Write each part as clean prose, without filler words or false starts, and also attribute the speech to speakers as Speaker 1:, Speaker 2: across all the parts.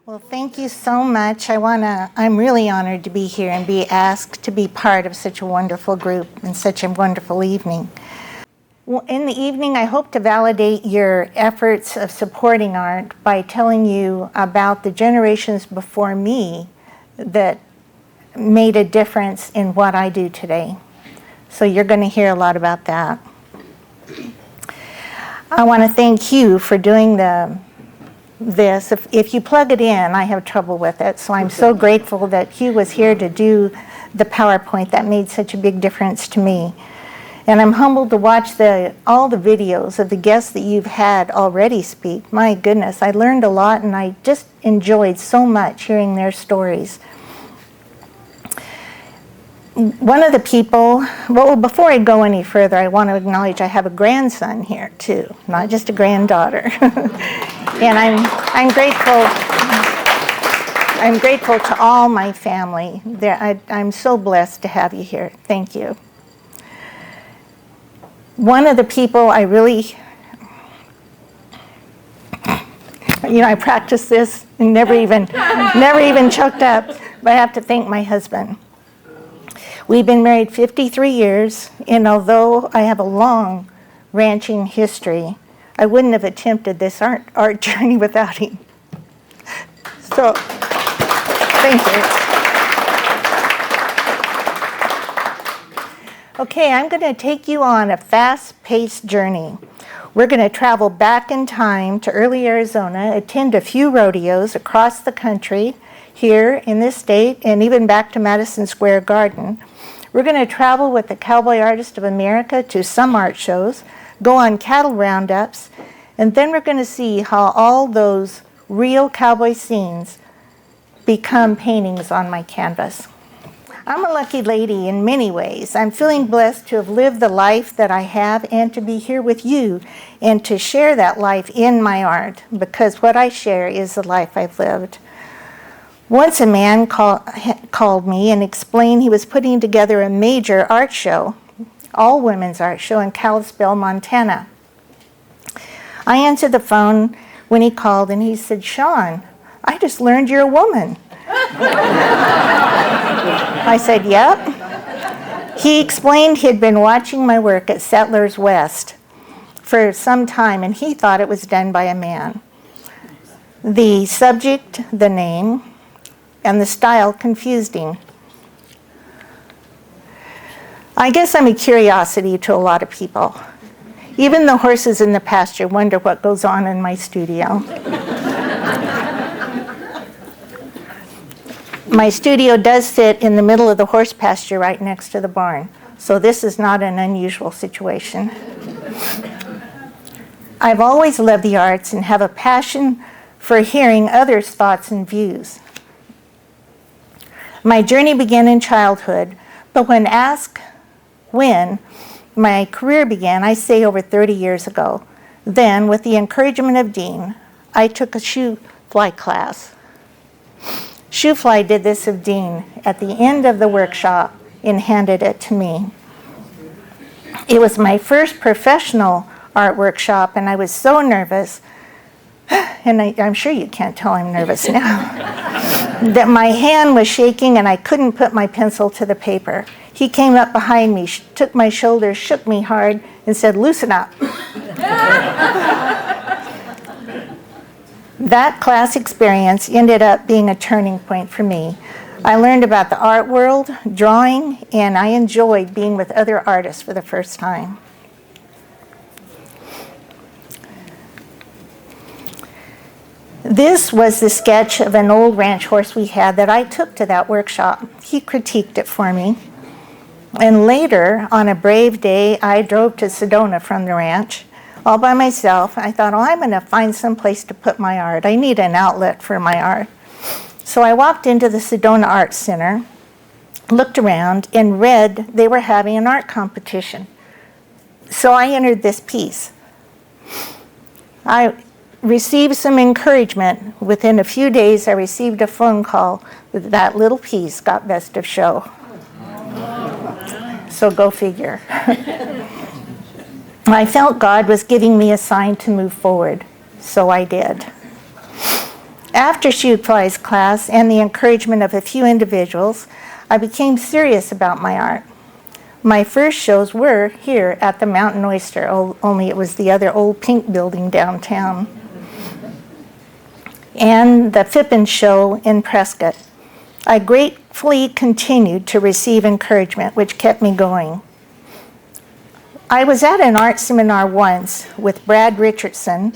Speaker 1: Well, thank you so much. I'm really honored to be here and be asked to be part of such a wonderful group and such a wonderful evening. Well, in the evening, I hope to validate your efforts of supporting art by telling you about the generations before me that made a difference in what I do today. So you're going to hear a lot about that. I want to thank Hugh for doing this. If you plug it in, I have trouble with it. So I'm so grateful that Hugh was here to do the PowerPoint. That made such a big difference to me. And I'm humbled to watch all the videos of the guests that you've had already speak. My goodness, I learned a lot and I just enjoyed so much hearing their stories. One of the people, well, before I go any further, I want to acknowledge I have a grandson here too, not just a granddaughter. And I'm grateful to all my family. I'm so blessed to have you here. Thank you. One of the people I really, I practiced this and never even choked up, but I have to thank my husband. We've been married 53 years, and although I have a long ranching history, I wouldn't have attempted this art journey without him. So, thank you. Okay, I'm going to take you on a fast-paced journey. We're going to travel back in time to early Arizona, attend a few rodeos across the country, here in this state, and even back to Madison Square Garden. We're going to travel with the Cowboy Artist of America to some art shows, go on cattle roundups, and then we're going to see how all those real cowboy scenes become paintings on my canvas. I'm a lucky lady in many ways. I'm feeling blessed to have lived the life that I have and to be here with you and to share that life in my art, because what I share is the life I've lived. Once a man called me and explained he was putting together a major art show, all women's art show in Kalispell, Montana. I answered the phone when he called and he said, "Shawn, I just learned you're a woman." I said, "Yep." He explained he'd been watching my work at Settlers West for some time and he thought it was done by a man. The subject, the name, and the style confused him. I guess I'm a curiosity to a lot of people. Even the horses in the pasture wonder what goes on in my studio. My studio does sit in the middle of the horse pasture right next to the barn, so this is not an unusual situation. I've always loved the arts and have a passion for hearing others' thoughts and views. My journey began in childhood, but when asked when my career began, I say over 30 years ago. Then, with the encouragement of Dean, I took a shoe fly class. Shoe fly did this of Dean at the end of the workshop and handed it to me. It was my first professional art workshop, and I was so nervous, and I'm sure you can't tell I'm nervous now, that my hand was shaking and I couldn't put my pencil to the paper. He came up behind me, took my shoulders, shook me hard, and said, "Loosen up." That class experience ended up being a turning point for me. I learned about the art world, drawing, and I enjoyed being with other artists for the first time. This was the sketch of an old ranch horse we had that I took to that workshop. He critiqued it for me. And later, on a brave day, I drove to Sedona from the ranch all by myself. I thought, I'm going to find some place to put my art. I need an outlet for my art. So I walked into the Sedona Art Center, looked around, and read they were having an art competition. So I entered this piece. I received some encouragement. Within a few days, I received a phone call that little piece got best of show. So go figure. I felt God was giving me a sign to move forward, so I did. After After Shoot Fly's class and the encouragement of a few individuals, I became serious about my art. My first shows were here at the Mountain Oyster, only it was the other old pink building downtown, and the Phippen show in Prescott. I gratefully continued to receive encouragement, which kept me going. I was at an art seminar once with Brad Richardson,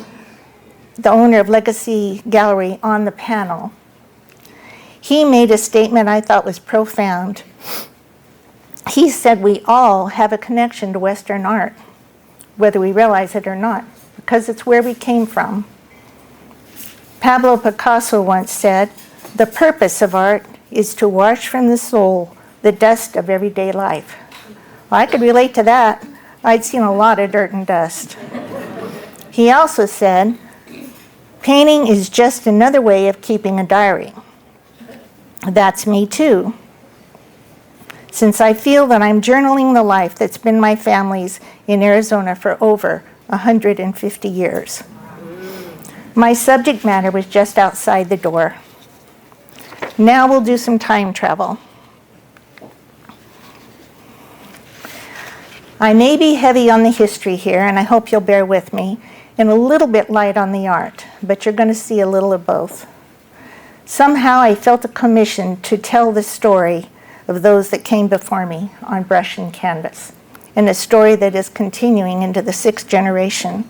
Speaker 1: the owner of Legacy Gallery, on the panel. He made a statement I thought was profound. He said we all have a connection to Western art, whether we realize it or not, because it's where we came from. Pablo Picasso once said, "The purpose of art is to wash from the soul the dust of everyday life." Well, I could relate to that. I'd seen a lot of dirt and dust. He also said, "Painting is just another way of keeping a diary." That's me too, since I feel that I'm journaling the life that's been my family's in Arizona for over 150 years. My subject matter was just outside the door. Now we'll do some time travel. I may be heavy on the history here, and I hope you'll bear with me, and a little bit light on the art, but you're going to see a little of both. Somehow I felt a commission to tell the story of those that came before me on brush and canvas, and a story that is continuing into the 6th generation.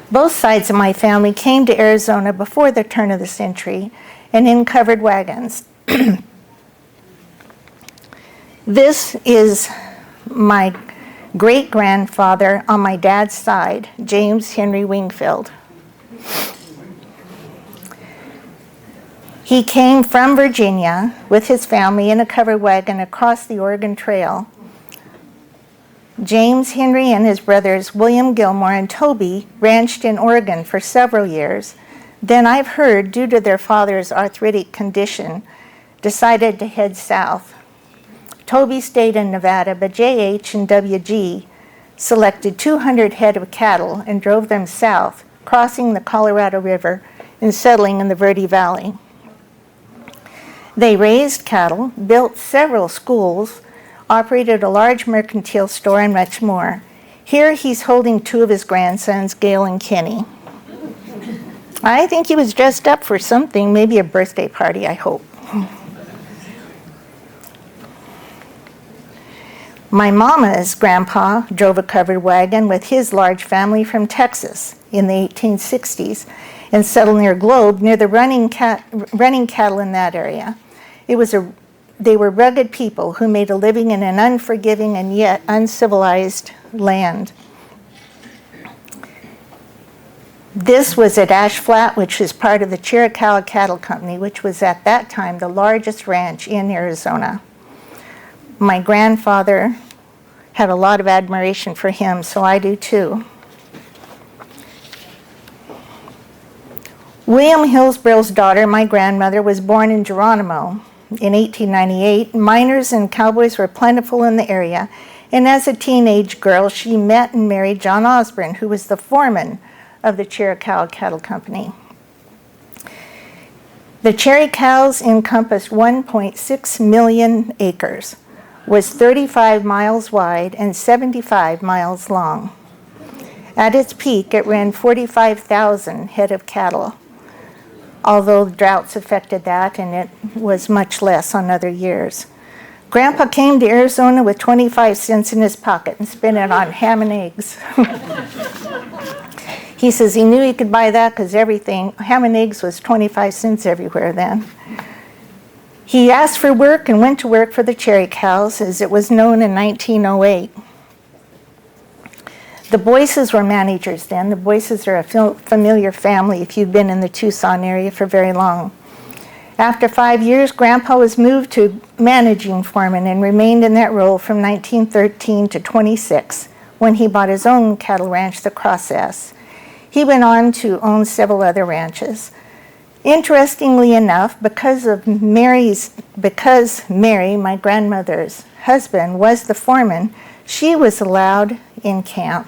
Speaker 1: Both sides of my family came to Arizona before the turn of the century and in covered wagons. This is my great-grandfather on my dad's side, James Henry Wingfield. He came from Virginia with his family in a covered wagon across the Oregon Trail. James Henry and his brothers William Gilmore and Toby ranched in Oregon for several years. Then I've heard, due to their father's arthritic condition, decided to head south. Toby stayed in Nevada, but J.H. and W.G. selected 200 head of cattle and drove them south, crossing the Colorado River and settling in the Verde Valley. They raised cattle, built several schools, operated a large mercantile store, and much more. Here he's holding 2 of his grandsons, Gail and Kenny. I think he was dressed up for something, maybe a birthday party, I hope. My mama's grandpa drove a covered wagon with his large family from Texas in the 1860s and settled near Globe, near the running cattle in that area. They were rugged people who made a living in an unforgiving and yet uncivilized land. This was at Ash Flat, which is part of the Chiricahua Cattle Company, which was at that time the largest ranch in Arizona. My grandfather had a lot of admiration for him, so I do too. William Hillsborough's daughter, my grandmother, was born in Geronimo in 1898. Miners and cowboys were plentiful in the area, and as a teenage girl, she met and married John Osborne, who was the foreman of the Chiricahua Cattle Company. The Cherry Cows encompassed 1.6 million acres, was 35 miles wide and 75 miles long. At its peak, it ran 45,000 head of cattle, although droughts affected that and it was much less on other years. Grandpa came to Arizona with 25 cents in his pocket and spent it on ham and eggs. He says he knew he could buy that because ham and eggs was 25 cents everywhere then. He asked for work and went to work for the Cherry Cows, as it was known in 1908. The Boyces were managers then. The Boyces are a familiar family if you've been in the Tucson area for very long. After 5 years, Grandpa was moved to managing foreman and remained in that role from 1913 to 26, when he bought his own cattle ranch, the Crossess. He went on to own several other ranches. Interestingly enough, because Mary, my grandmother's husband, was the foreman, she was allowed in camp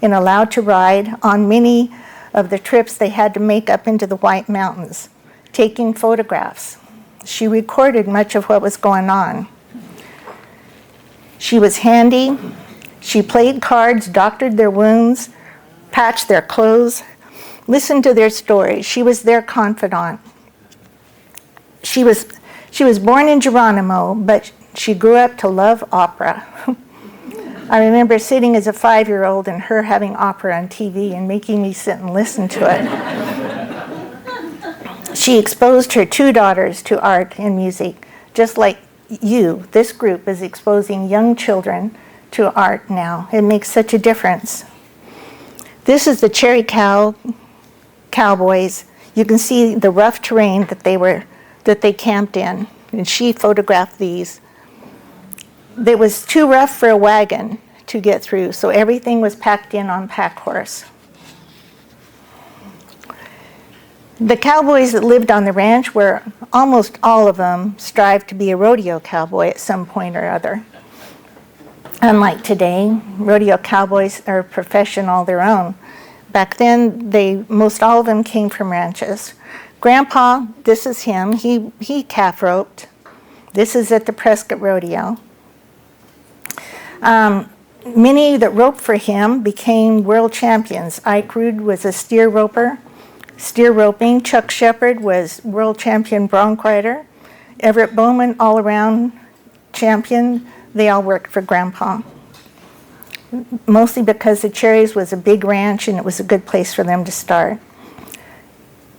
Speaker 1: and allowed to ride on many of the trips they had to make up into the White Mountains, taking photographs. She recorded much of what was going on. She was handy. She played cards, doctored their wounds, patched their clothes, listened to their stories. She was their confidant. She was born in Geronimo, but she grew up to love opera. I remember sitting as a 5-year-old and her having opera on TV and making me sit and listen to it. She exposed her 2 daughters to art and music, just like you. This group is exposing young children to art now. It makes such a difference. This is the Cherry Cowboys. You can see the rough terrain that they camped in, and she photographed these. It was too rough for a wagon to get through, so everything was packed in on pack horse. The cowboys that lived on the ranch were, almost all of them, strived to be a rodeo cowboy at some point or other. Unlike today, rodeo cowboys are a profession all their own. Back then, most all of them came from ranches. Grandpa, this is him, he calf roped. This is at the Prescott Rodeo. Many that roped for him became world champions. Ike Rude was a steer roping. Chuck Shepard was world champion bronc rider. Everett Bowman, all-around champion. They all worked for Grandpa. Mostly because the Cherries was a big ranch and it was a good place for them to start.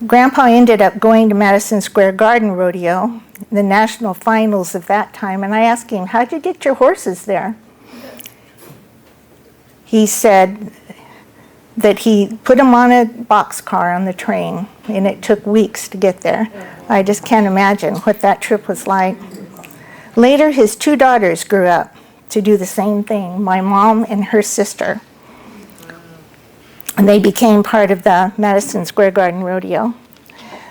Speaker 1: Grandpa ended up going to Madison Square Garden Rodeo, the national finals of that time, and I asked him, how'd you get your horses there? He said that he put them on a boxcar on the train, and it took weeks to get there. I just can't imagine what that trip was like. Later, his 2 daughters grew up to do the same thing, my mom and her sister. And they became part of the Madison Square Garden Rodeo.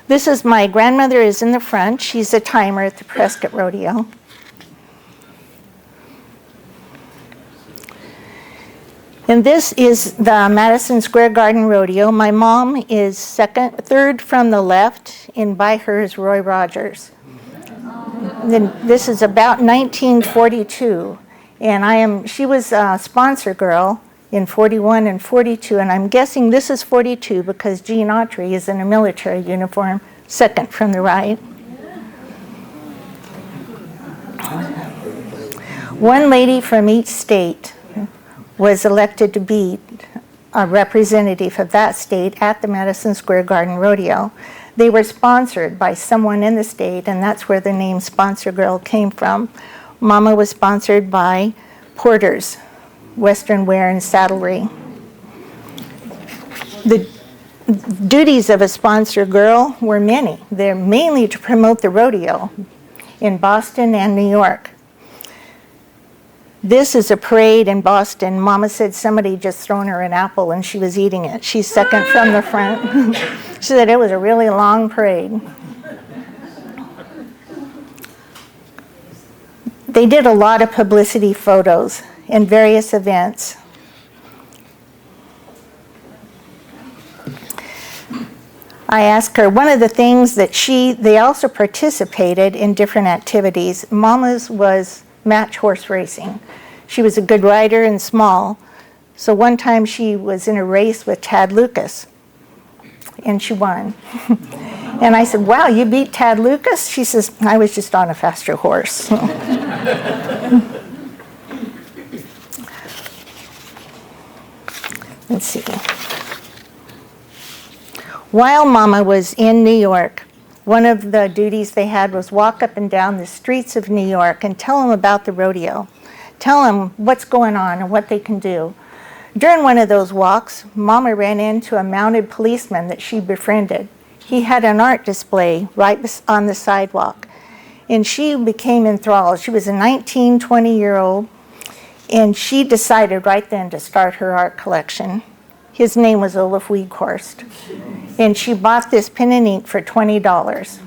Speaker 1: This is my grandmother is in the front. She's a timer at the Prescott Rodeo. And this is the Madison Square Garden Rodeo. My mom is third from the left, and by her is Roy Rogers. Then this is about 1942, and she was a sponsor girl in 41 and 42, and I'm guessing this is 42 because Jean Autry is in a military uniform, second from the right. One lady from each state was elected to be a representative of that state at the Madison Square Garden Rodeo. They were sponsored by someone in the state, and that's where the name Sponsor Girl came from. Mama was sponsored by Porter's Western Wear and Saddlery. The duties of a sponsor girl were many. They're mainly to promote the rodeo in Boston and New York. This is a parade in Boston. Mama said somebody just thrown her an apple and she was eating it. She's second from the front. She said it was a really long parade. They did a lot of publicity photos in various events. I asked her, one of the things that they also participated in different activities. Mama's was match horse racing. She was a good rider and small. So one time she was in a race with Tad Lucas, and she won. And I said, wow, you beat Tad Lucas? She says, I was just on a faster horse. Let's see. While Mama was in New York, one of the duties they had was walk up and down the streets of New York and tell them about the rodeo. Tell them what's going on and what they can do. During one of those walks, Mama ran into a mounted policeman that she befriended. He had an art display right on the sidewalk, and she became enthralled. She was a 19, 20-year-old, and she decided right then to start her art collection. His name was Olaf Weghorst, and she bought this pen and ink for $20.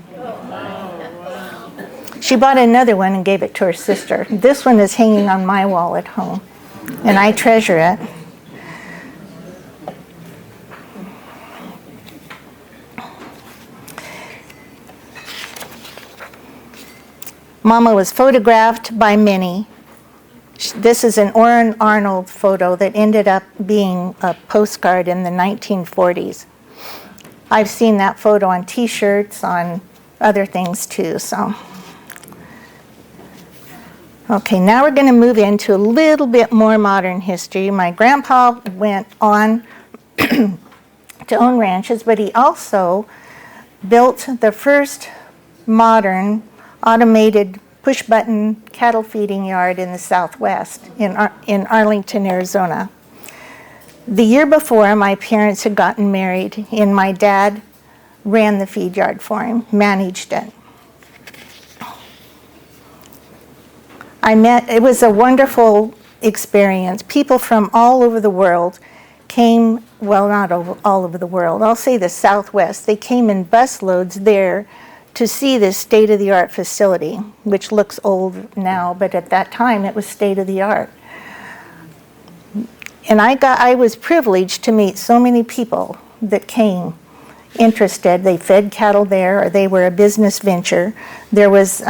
Speaker 1: She bought another one and gave it to her sister. This one is hanging on my wall at home, and I treasure it. Mama was photographed by many. This is an Orrin Arnold photo that ended up being a postcard in the 1940s. I've seen that photo on t-shirts, on other things too, so. Okay, now we're going to move into a little bit more modern history. My grandpa went on to own ranches, but he also built the first modern automated push-button cattle feeding yard in the Southwest, in Arlington, Arizona. The year before, my parents had gotten married, and my dad ran the feed yard for him, managed it. It was a wonderful experience. People from all over the world came, well, not all over the world, I'll say the Southwest. They came in busloads there to see this state-of-the-art facility, which looks old now, but at that time it was state-of-the-art. And I was privileged to meet so many people that came interested. They fed cattle there, or they were a business venture. There was,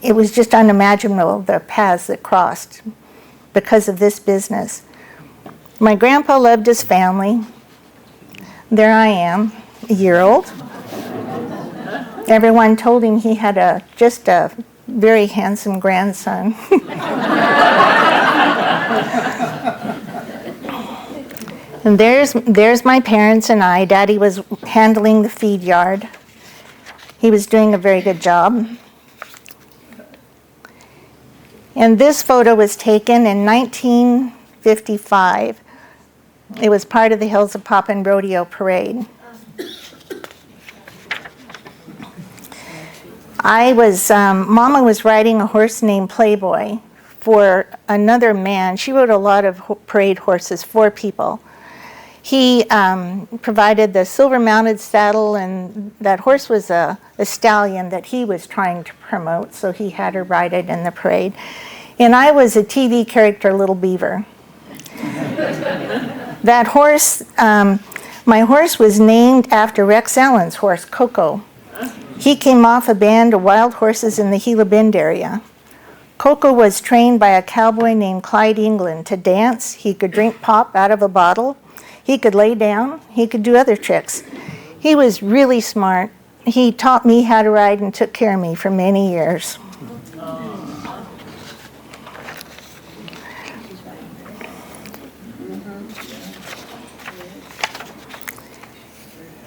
Speaker 1: it was just unimaginable, the paths that crossed because of this business. My grandpa loved his family. There I am, a year old. Everyone told him he had just a very handsome grandson. And there's my parents and I. Daddy was handling the feed yard. He was doing a very good job. And this photo was taken in 1955. It was part of the Hills of Poppin' Rodeo Parade. Mama was riding a horse named Playboy for another man. She rode a lot of parade horses for people. He provided the silver-mounted saddle, and that horse was a stallion that he was trying to promote, so he had her ride it in the parade. And I was a TV character, Little Beaver. That horse, my horse was named after Rex Allen's horse, Coco. He came off a band of wild horses in the Gila Bend area. Coco was trained by a cowboy named Clyde England to dance. He could drink pop out of a bottle. He could lay down. He could do other tricks. He was really smart. He taught me how to ride and took care of me for many years.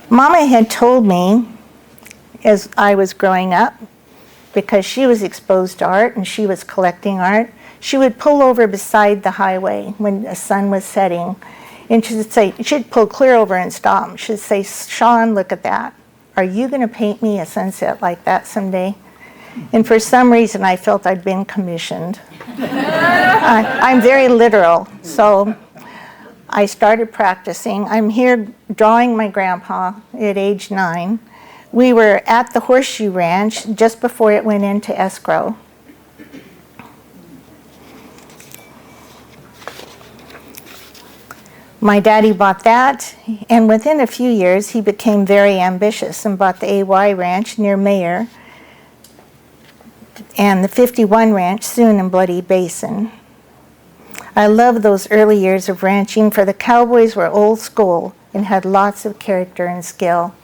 Speaker 1: Mama had told me as I was growing up, because she was exposed to art and she was collecting art, she would pull over beside the highway when the sun was setting, and she'd pull clear over and stop. She'd say, "Shawn, look at that. Are you going to paint me a sunset like that someday?" And for some reason, I felt I'd been commissioned. I'm very literal, so I started practicing. I'm here drawing my grandpa at age 9. We were at the Horseshoe Ranch just before it went into escrow. My daddy bought that, and within a few years he became very ambitious and bought the AY Ranch near Mayer and the 51 Ranch soon in Bloody Basin. I love those early years of ranching, for the cowboys were old school and had lots of character and skill.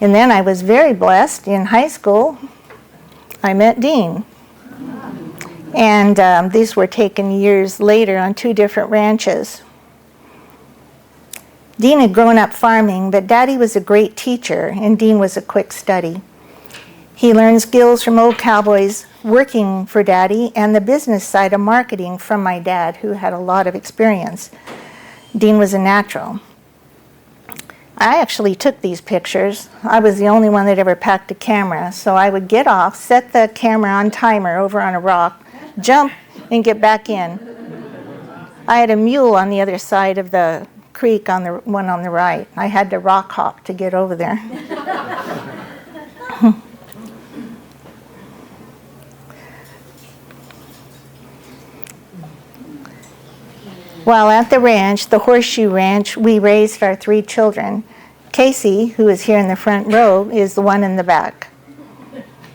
Speaker 1: And then I was very blessed. In high school, I met Dean. And these were taken years later on 2 different ranches. Dean had grown up farming, but Daddy was a great teacher, and Dean was a quick study. He learned skills from old cowboys working for Daddy and the business side of marketing from my dad, who had a lot of experience. Dean was a natural. I actually took these pictures. I was the only one that ever packed a camera, so I would get off, set the camera on timer over on a rock, jump, and get back in. I had a mule on the other side of the creek, on the one on the right. I had to rock hop to get over there. While at the ranch, the Horseshoe Ranch, we raised our 3 children. Casey, who is here in the front row, is the one in the back.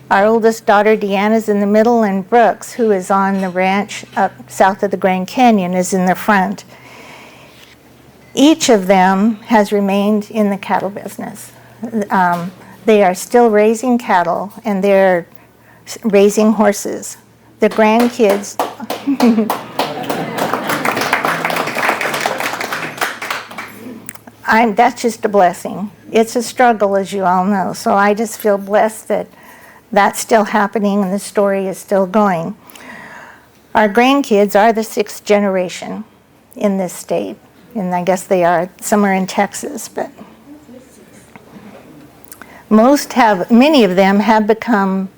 Speaker 1: Our oldest daughter, Deanna's in the middle, and Brooks, who is on the ranch up south of the Grand Canyon, is in the front. Each of them has remained in the cattle business. They are still raising cattle, and they're raising horses. The grandkids... That's just a blessing. It's a struggle, as you all know, so I just feel blessed that that's still happening and the story is still going. Our grandkids are the 6th generation in this state, and I guess they are somewhere in Texas, but many of them have become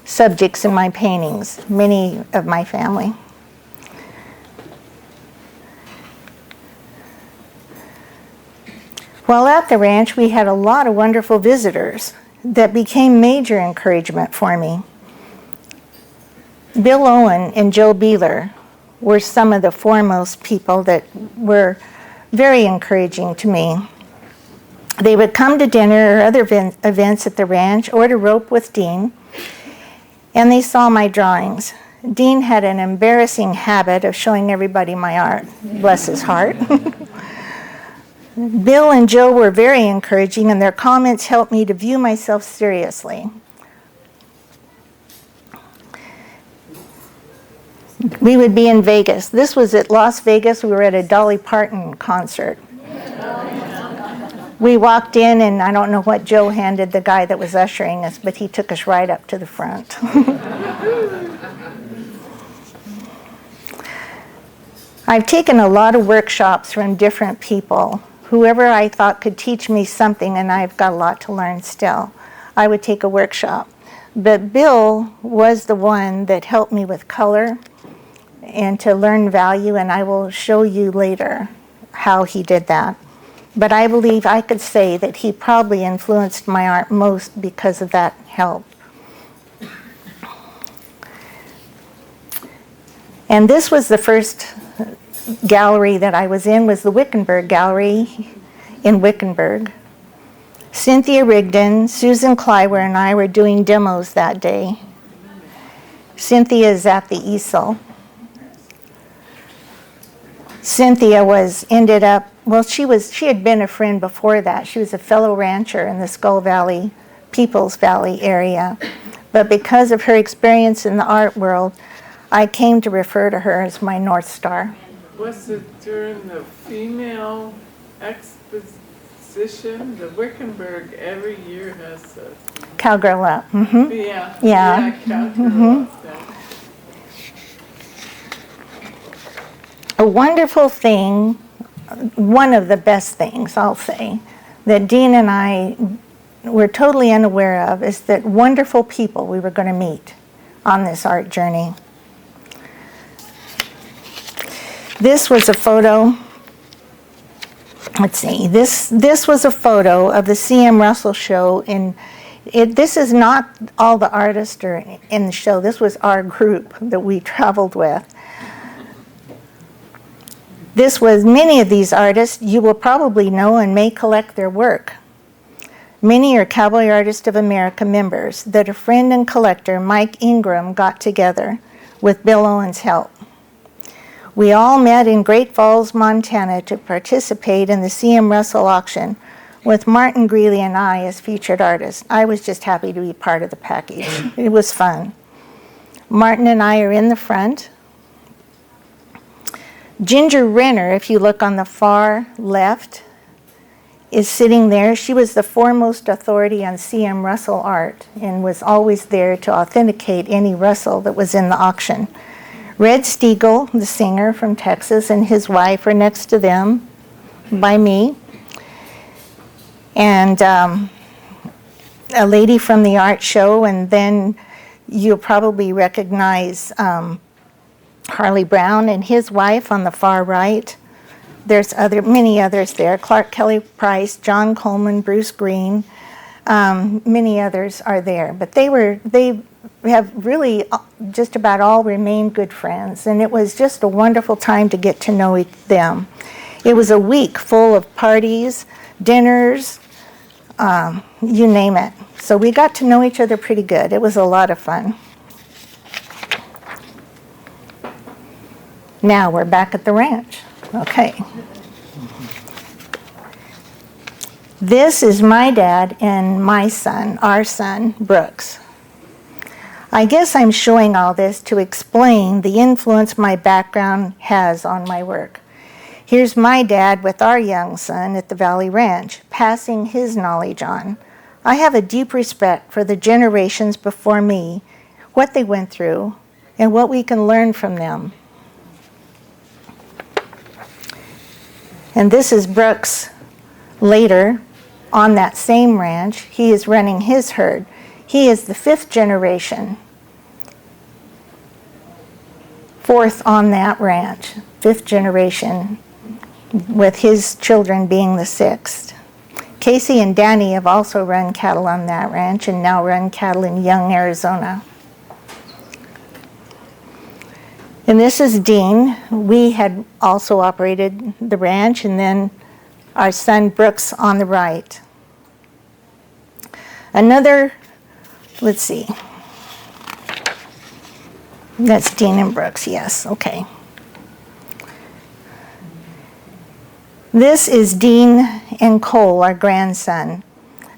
Speaker 1: subjects in my paintings, many of my family. While at the ranch, we had a lot of wonderful visitors that became major encouragement for me. Bill Owen and Joe Beeler were some of the foremost people that were very encouraging to me. They would come to dinner or other events at the ranch or to rope with Dean, and they saw my drawings. Dean had an embarrassing habit of showing everybody my art, bless his heart. Bill and Joe were very encouraging, and their comments helped me to view myself seriously. We would be in Vegas. This was at Las Vegas. We were at a Dolly Parton concert. We walked in, and I don't know what Joe handed the guy that was ushering us, but he took us right up to the front. I've taken a lot of workshops from different people. Whoever I thought could teach me something, and I've got a lot to learn still, I would take a workshop. But Bill was the one that helped me with color and to learn value, and I will show you later how he did that. But I believe I could say that he probably influenced my art most because of that help. And this was the first gallery that I was in, was the Wickenburg Gallery in Wickenburg. Cynthia Rigdon, Susan Kleiwer, and I were doing demos that day. Cynthia is at the easel. Cynthia she had been a friend before that. She was a fellow rancher in the Skull Valley, Peoples Valley area. But because of her experience in the art world, I came to refer to her as my North Star.
Speaker 2: Was it during the female exposition? The Wickenburg every year has a
Speaker 1: Cowgirl Up. Mm-hmm.
Speaker 2: Yeah, Cowgirl Up.
Speaker 1: A wonderful thing, one of the best things, I'll say, that Dean and I were totally unaware of is that wonderful people we were going to meet on this art journey. This was a photo, let's see, this was a photo of the C.M. Russell show. This is not all the artists are in the show. This was our group that we traveled with. Many of these artists you will probably know and may collect their work. Many are Cowboy Artists of America members that a friend and collector, Mike Ingram, got together with Bill Owen's help. We all met in Great Falls, Montana to participate in the C.M. Russell auction with Martin Greeley and I as featured artists. I was just happy to be part of the package. It was fun. Martin and I are in the front. Ginger Renner, if you look on the far left, is sitting there. She was the foremost authority on C.M. Russell art and was always there to authenticate any Russell that was in the auction. Red Stiegel, the singer from Texas, and his wife are next to them by me. And a lady from the art show, and then you'll probably recognize Harley Brown and his wife on the far right. There's many others there. Clark Kelly Price, John Coleman, Bruce Green, many others are there. But they have really just about all remained good friends, and it was just a wonderful time to get to know them. It was a week full of parties, dinners, you name it. So we got to know each other pretty good. It was a lot of fun. Now we're back at the ranch. Okay. This is my dad and my son, our son, Brooks. I guess I'm showing all this to explain the influence my background has on my work. Here's my dad with our young son at the Valley Ranch, passing his knowledge on. I have a deep respect for the generations before me, what they went through, and what we can learn from them. And this is Brooks later on that same ranch. He is running his herd. He is the 5th generation, 4th on that ranch, 5th generation, with his children being the 6th. Casey and Danny have also run cattle on that ranch and now run cattle in Young, Arizona. And this is Dean. We had also operated the ranch, and then our son Brooks on the right. Another, let's see. That's Dean and Brooks, yes, okay. This is Dean and Cole, our grandson.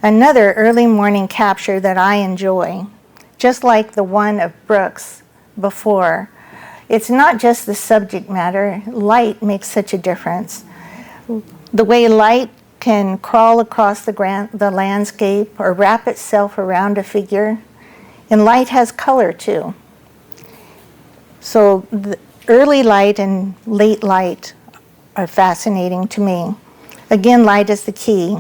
Speaker 1: Another early morning capture that I enjoy, just like the one of Brooks before. It's not just the subject matter. Light makes such a difference. The way light can crawl across the landscape or wrap itself around a figure. And light has color too. So the early light and late light are fascinating to me. Again, light is the key.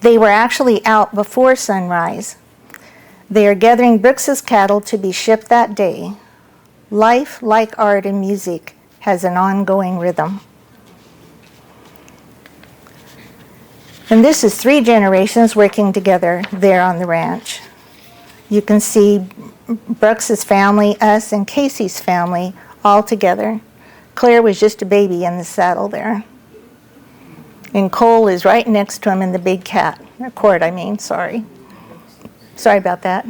Speaker 1: They were actually out before sunrise. They are gathering Brooks's cattle to be shipped that day. Life, like art and music, has an ongoing rhythm. And this is 3 generations working together there on the ranch. You can see Brooks's family, us, and Casey's family all together. Claire was just a baby in the saddle there. And Cole is right next to him in the big cat. Court, I mean, sorry. Sorry about that.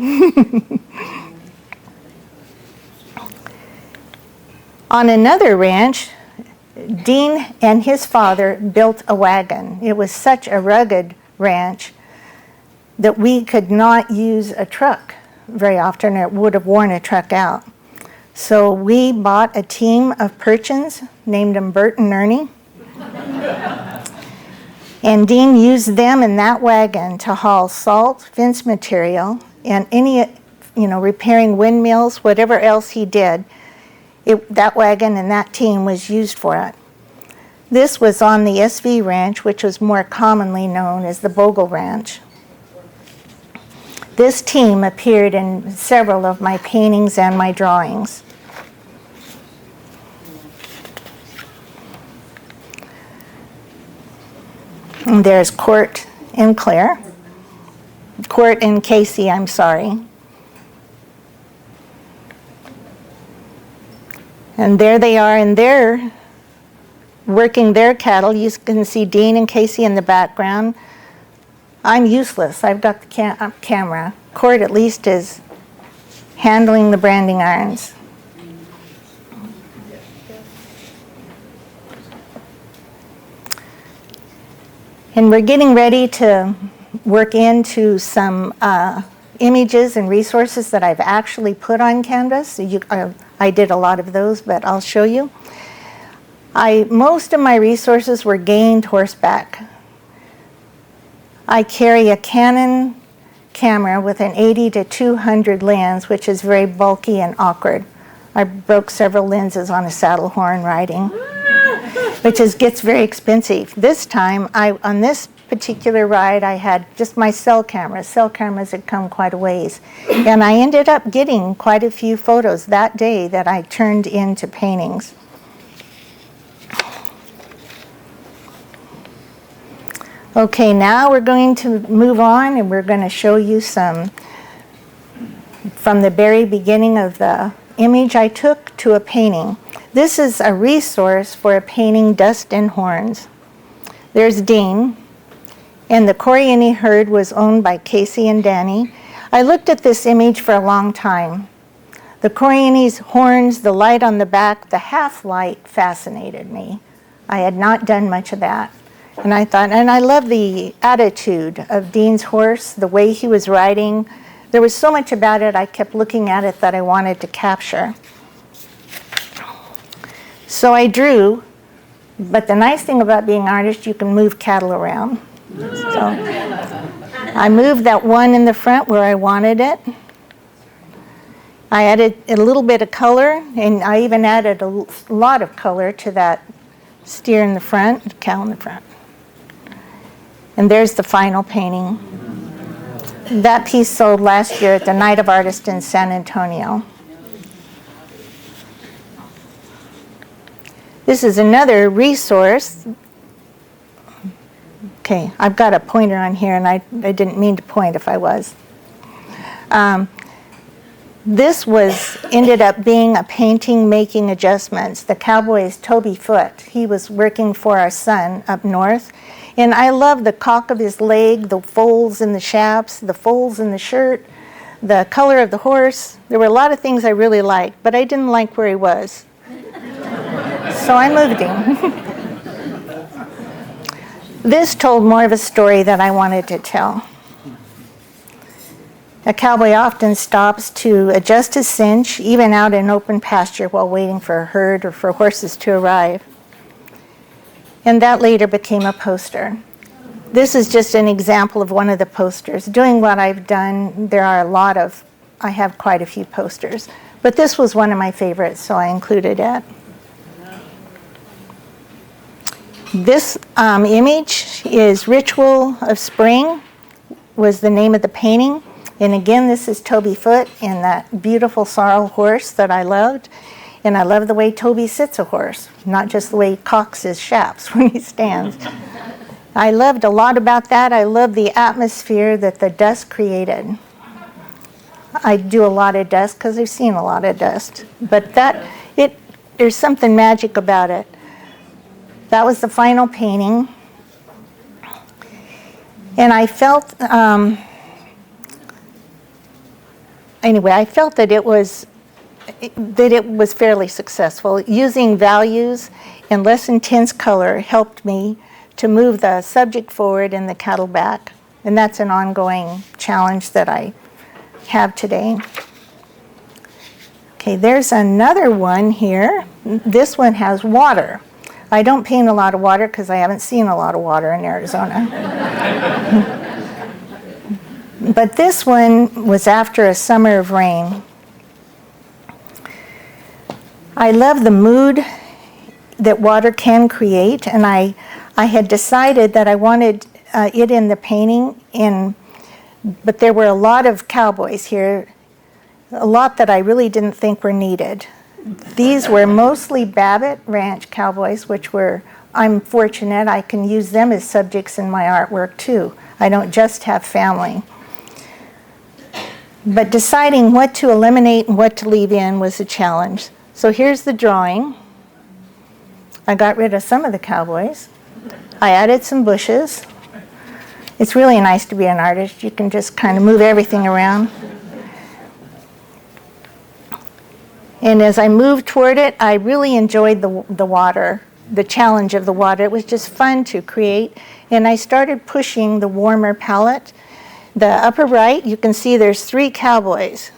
Speaker 1: On another ranch, Dean and his father built a wagon. It was such a rugged ranch that we could not use a truck very often. It would have worn a truck out. So we bought a team of Perchins, named them Bert and Ernie. And Dean used them in that wagon to haul salt, fence material, and any, repairing windmills, whatever else he did. That wagon and that team was used for it. This was on the SV Ranch, which was more commonly known as the Bogle Ranch. This team appeared in several of my paintings and my drawings. And there's Court and Claire. Court and Casey, I'm sorry. And there they are, and they're working their cattle. You can see Dean and Casey in the background. I'm useless. I've got the camera. Court at least is handling the branding irons. And we're getting ready to work into some images and resources that I've actually put on canvas. I did a lot of those, but I'll show you. Most of my resources were gained horseback. I carry a Canon camera with an 80 to 200 lens, which is very bulky and awkward. I broke several lenses on a saddle horn riding, which gets very expensive. This time, on this particular ride, I had just my cell cameras. Cell cameras had come quite a ways. And I ended up getting quite a few photos that day that I turned into paintings. Okay, now we're going to move on and we're going to show you some from the very beginning of the image I took to a painting. This is a resource for a painting, Dust and Horns. There's Dean. And the Coriani herd was owned by Casey and Danny. I looked at this image for a long time. The Coriani's horns, the light on the back, the half light fascinated me. I had not done much of that. And I thought, and I love the attitude of Dean's horse, the way he was riding. There was so much about it, I kept looking at it that I wanted to capture. So I drew, but the nice thing about being an artist, you can move cattle around. So I moved that one in the front where I wanted it. I added a little bit of color, and I even added a lot of color to that steer in the front, the cow in the front. And there's the final painting. That piece sold last year at the Night of Artists in San Antonio. This is another resource. Okay, I've got a pointer on here, and I didn't mean to point if I was. This ended up being a painting making adjustments. The cowboy's Toby Foote. He was working for our son up north. And I love the cock of his leg, the folds in the shafts, the folds in the shirt, the color of the horse. There were a lot of things I really liked, but I didn't like where he was. So I moved him. This told more of a story that I wanted to tell. A cowboy often stops to adjust his cinch, even out in open pasture while waiting for a herd or for horses to arrive. And that later became a poster. This is just an example of one of the posters. Doing what I've done, I have quite a few posters. But this was one of my favorites, so I included it. This image is Ritual of Spring, was the name of the painting. And again, this is Toby Foote and that beautiful sorrel horse that I loved. And I love the way Toby sits a horse, not just the way he cocks his shafts when he stands. I loved a lot about that. I love the atmosphere that the dust created. I do a lot of dust because I've seen a lot of dust. But there's something magic about it. That was the final painting. And I felt, I felt that it was fairly successful. Using values and less intense color helped me to move the subject forward and the cattle back. And that's an ongoing challenge that I have today. Okay, there's another one here. This one has water. I don't paint a lot of water because I haven't seen a lot of water in Arizona. But this one was after a summer of rain. I love the mood that water can create, and I had decided that I wanted it in the painting, but there were a lot of cowboys here, a lot that I really didn't think were needed. These were mostly Babbitt Ranch cowboys, I'm fortunate I can use them as subjects in my artwork too. I don't just have family. But deciding what to eliminate and what to leave in was a challenge. So here's the drawing. I got rid of some of the cowboys. I added some bushes. It's really nice to be an artist. You can just kind of move everything around. And as I moved toward it, I really enjoyed the water, the challenge of the water. It was just fun to create. And I started pushing the warmer palette. The upper right, you can see there's 3 cowboys.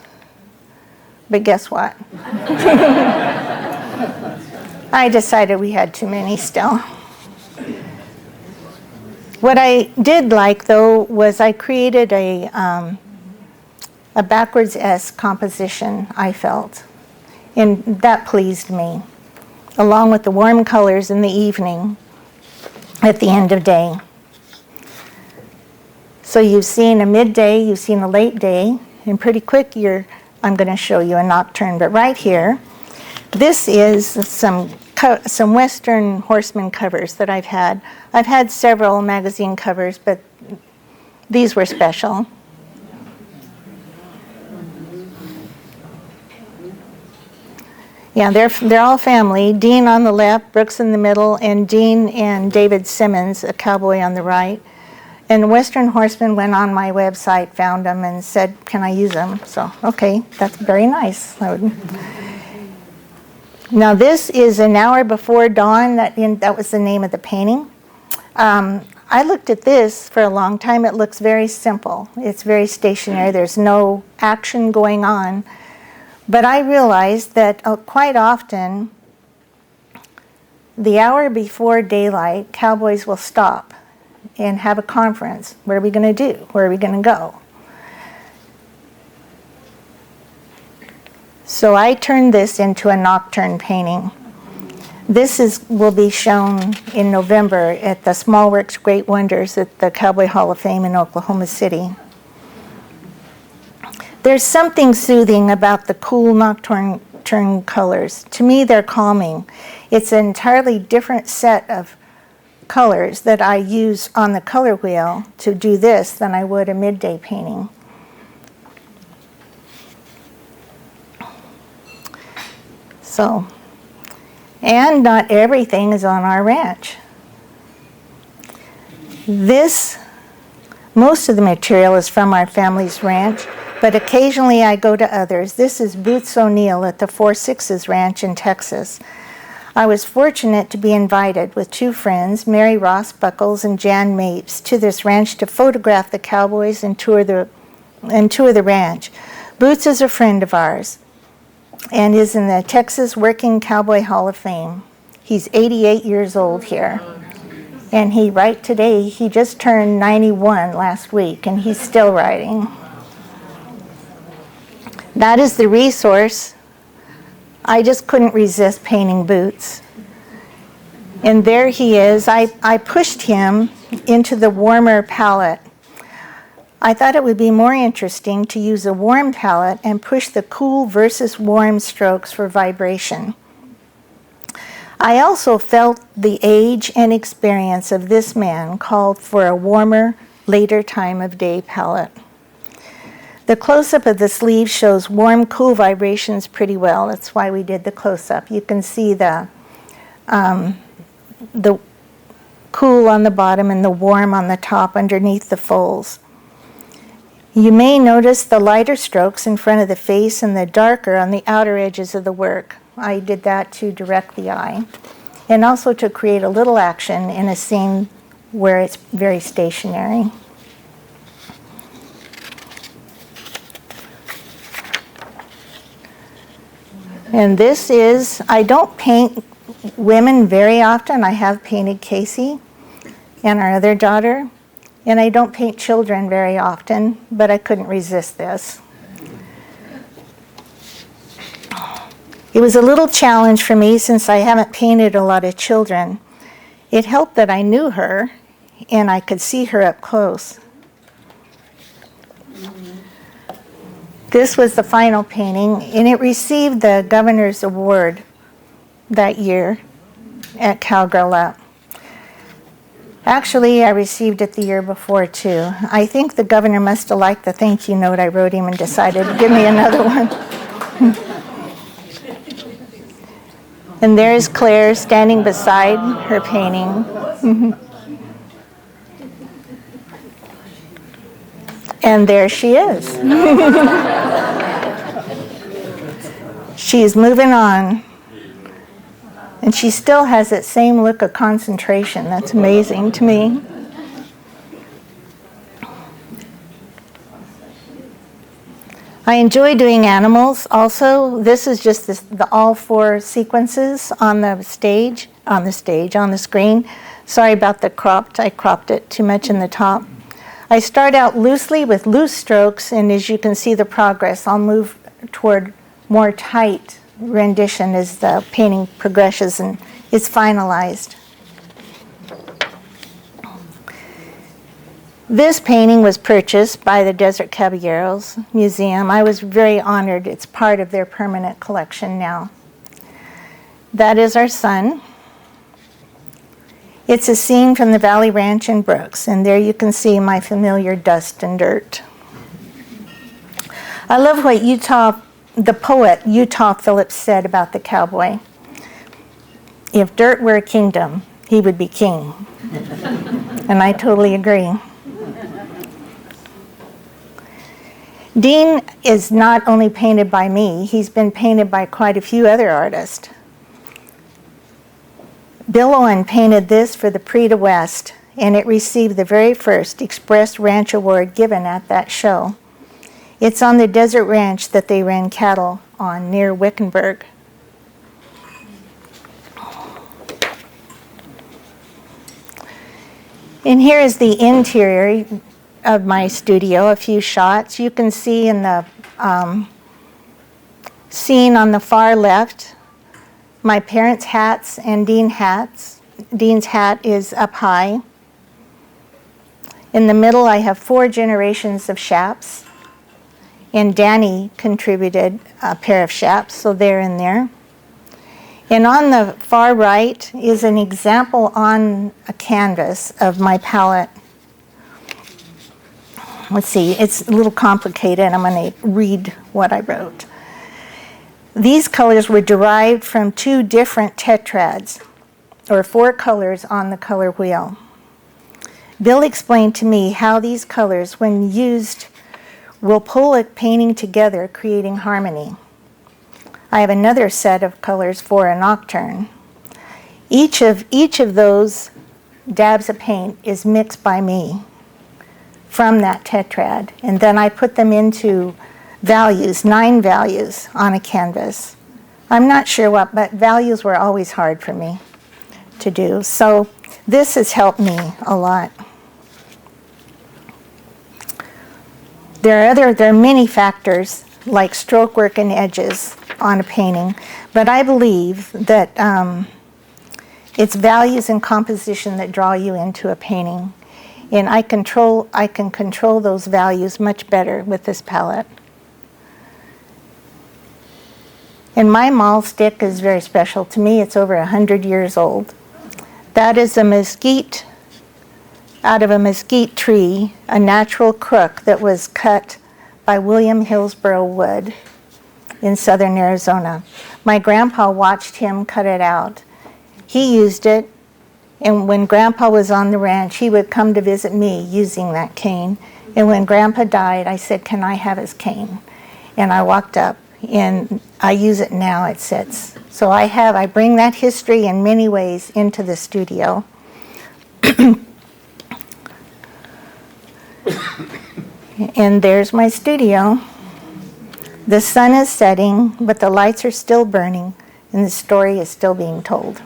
Speaker 1: But guess what? I decided we had too many still. What I did like, though, was I created a backwards S composition, I felt. And that pleased me, along with the warm colors in the evening at the end of day. So you've seen a midday, you've seen a late day, and pretty quick I'm going to show you a nocturne. But right here, this is some Western Horseman covers that I've had. I've had several magazine covers, but these were special. Yeah, they're all family. Dean on the left, Brooks in the middle, and Dean and David Simmons, a cowboy, on the right. And the Western Horseman went on my website, found them, and said, can I use them? So, okay, that's very nice. Now this is An Hour Before Dawn. That was the name of the painting. I looked at this for a long time. It looks very simple. It's very stationary. There's no action going on. But I realized that quite often, the hour before daylight, cowboys will stop and have a conference. What are we going to do? Where are we going to go? So I turned this into a nocturne painting. This will be shown in November at the Small Works Great Wonders at the Cowboy Hall of Fame in Oklahoma City. There's something soothing about the cool nocturne colors. To me, they're calming. It's an entirely different set of colors that I use on the color wheel to do this than I would a midday painting. So, and not everything is on our ranch. Most of the material is from our family's ranch, but occasionally I go to others. This is Boots O'Neill at the 4-6s Ranch in Texas. I was fortunate to be invited with two friends, Mary Ross Buckles and Jan Mapes, to this ranch to photograph the cowboys and tour the ranch. Boots is a friend of ours and is in the Texas Working Cowboy Hall of Fame. He's 88 years old here. And he just turned 91 last week, and he's still riding. That is the resource. I just couldn't resist painting Boots. And there he is. I pushed him into the warmer palette. I thought it would be more interesting to use a warm palette and push the cool versus warm strokes for vibration. I also felt the age and experience of this man called for a warmer, later time of day palette. The close-up of the sleeve shows warm, cool vibrations pretty well. That's why we did the close-up. You can see the cool on the bottom and the warm on the top underneath the folds. You may notice the lighter strokes in front of the face and the darker on the outer edges of the work. I did that to direct the eye and also to create a little action in a scene where it's very stationary. And this is, I don't paint women very often. I have painted Casey and our other daughter, and I don't paint children very often, but I couldn't resist this. It was a little challenge for me since I haven't painted a lot of children. It helped that I knew her and I could see her up close. This was the final painting, and it received the governor's award that year at Cowgirl Up. Actually, I received it the year before too. I think the governor must have liked the thank you note I wrote him and decided to give me another one. And there's Claire standing beside her painting. And there she is. She's moving on. And she still has that same look of concentration. That's amazing to me. I enjoy doing animals. Also, this is just the all four sequences on the screen. Sorry about the cropped. I cropped it too much in the top. I start out loosely with loose strokes, and as you can see the progress, I'll move toward more tight rendition as the painting progresses and is finalized. This painting was purchased by the Desert Caballeros Museum. I was very honored. It's part of their permanent collection now. That is our son. It's a scene from the Valley Ranch in Brooks, and there you can see my familiar dust and dirt. I love what Utah the poet Utah Phillips said about the cowboy, if dirt were a kingdom, he would be king. And I totally agree. Dean is not only painted by me, he's been painted by quite a few other artists. Bill Owen painted this for the Prix de West, and it received the very first Express Ranch Award given at that show. It's on the desert ranch that they ran cattle on near Wickenburg. And here is the interior of my studio, a few shots. You can see in the scene on the far left, my parents' hats and Dean's hats. Dean's hat is up high. In the middle, I have 4 generations of Shaps. And Danny contributed a pair of Shaps, so they're in there. And on the far right is an example on a canvas of my palette. Let's see, it's a little complicated. I'm going to read what I wrote. These colors were derived from 2 different tetrads, or 4 colors on the color wheel. Bill explained to me how these colors, when used, will pull a painting together, creating harmony. I have another set of colors for a nocturne. Each of those dabs of paint is mixed by me from that tetrad, and then I put them into values, 9 values on a canvas. I'm not sure what, but values were always hard for me to do, so this has helped me a lot. There are many factors like stroke work and edges on a painting, but I believe that it's values and composition that draw you into a painting, and I can control those values much better with this palette. And my mahl stick is very special to me. It's over 100 years old. That is a mesquite, out of a mesquite tree, a natural crook that was cut by William Hillsborough Wood in southern Arizona. My grandpa watched him cut it out. He used it, and when Grandpa was on the ranch, he would come to visit me using that cane. And when Grandpa died, I said, "Can I have his cane?" And I walked up, and I use it now, it sits. So I bring that history in many ways into the studio. And there's my studio. The sun is setting, but the lights are still burning, and the story is still being told.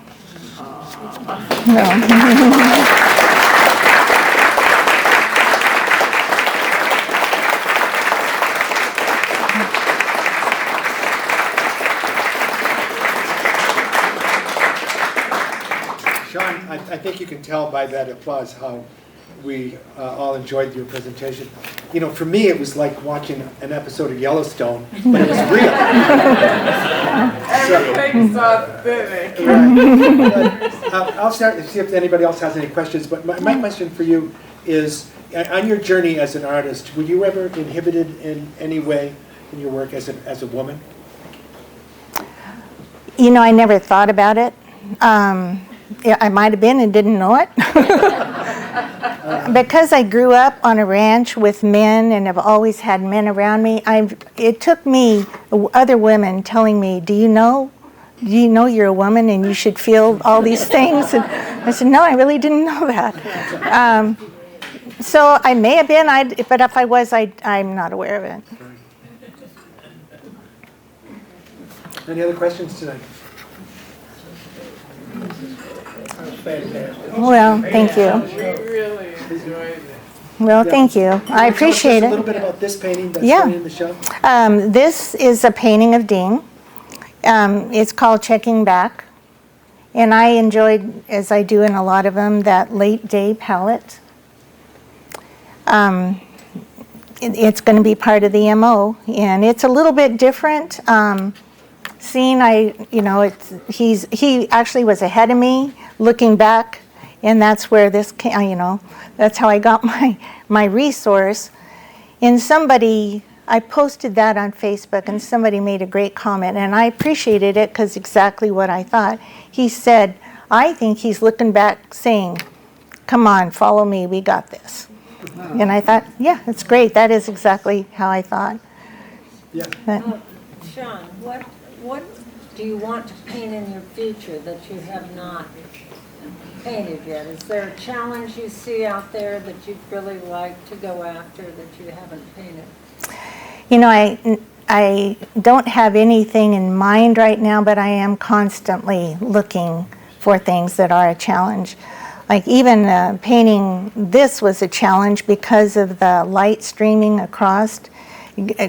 Speaker 3: Shawn, I think you can tell by that applause how we all enjoyed your presentation. You know, for me, it was like watching an episode of Yellowstone, but it was real.
Speaker 2: Everything's authentic.
Speaker 3: Right. I'll start to see if anybody else has any questions, but my question for you is, on your journey as an artist, were you ever inhibited in any way in your work as a woman?
Speaker 1: You know, I never thought about it. Yeah, I might have been and didn't know it. Because I grew up on a ranch with men and have always had men around me, it took me other women telling me, do you know you're a woman and you should feel all these things? And I said, no, I really didn't know that. So I may have been, but if I was, I'm not aware of it.
Speaker 3: Any other questions tonight?
Speaker 4: Fantastic.
Speaker 1: Well, thank you.
Speaker 2: We really enjoyed it.
Speaker 1: Well, thank you. I appreciate
Speaker 3: Tell us
Speaker 1: it.
Speaker 3: a little bit about this painting that's
Speaker 1: Yeah.
Speaker 3: in the show.
Speaker 1: This is a painting of Dean. It's called Checking Back. And I enjoyed, as I do in a lot of them, that late day palette. It's going to be part of the MO, and it's a little bit different. Seeing, he actually was ahead of me, looking back, and that's where this came, that's how I got my resource. And somebody I posted that on Facebook, and somebody made a great comment, and I appreciated it because exactly what I thought. He said, I think he's looking back saying, come on, follow me, we got this. And I thought, yeah, it's great. That is exactly how I thought.
Speaker 3: Yeah.
Speaker 1: But,
Speaker 4: Shawn, what do you want to paint in your future that you have not painted yet? Is there a challenge you see out there that you'd really like to go after that you haven't painted?
Speaker 1: you know, I don't have anything in mind right now, but I am constantly looking for things that are a challenge. Like even painting this was a challenge because of the light streaming across,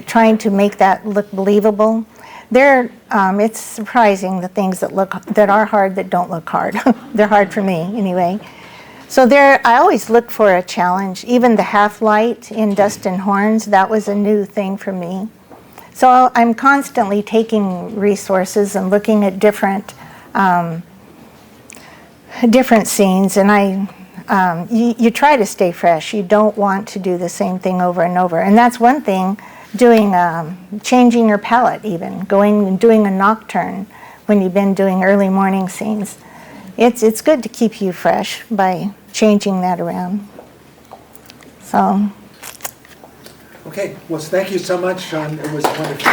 Speaker 1: trying to make that look believable. It's surprising the things that are hard that don't look hard. They're hard for me anyway. So I always look for a challenge. Even the half light in Dust and Horns, that was a new thing for me. So I'm constantly taking resources and looking at different scenes, and you try to stay fresh. You don't want to do the same thing over and over. And that's one thing, changing your palette even, going and doing a nocturne when you've been doing early morning scenes. It's good to keep you fresh by changing that around. So.
Speaker 3: Okay, well, thank you so much, Shawn. It was wonderful.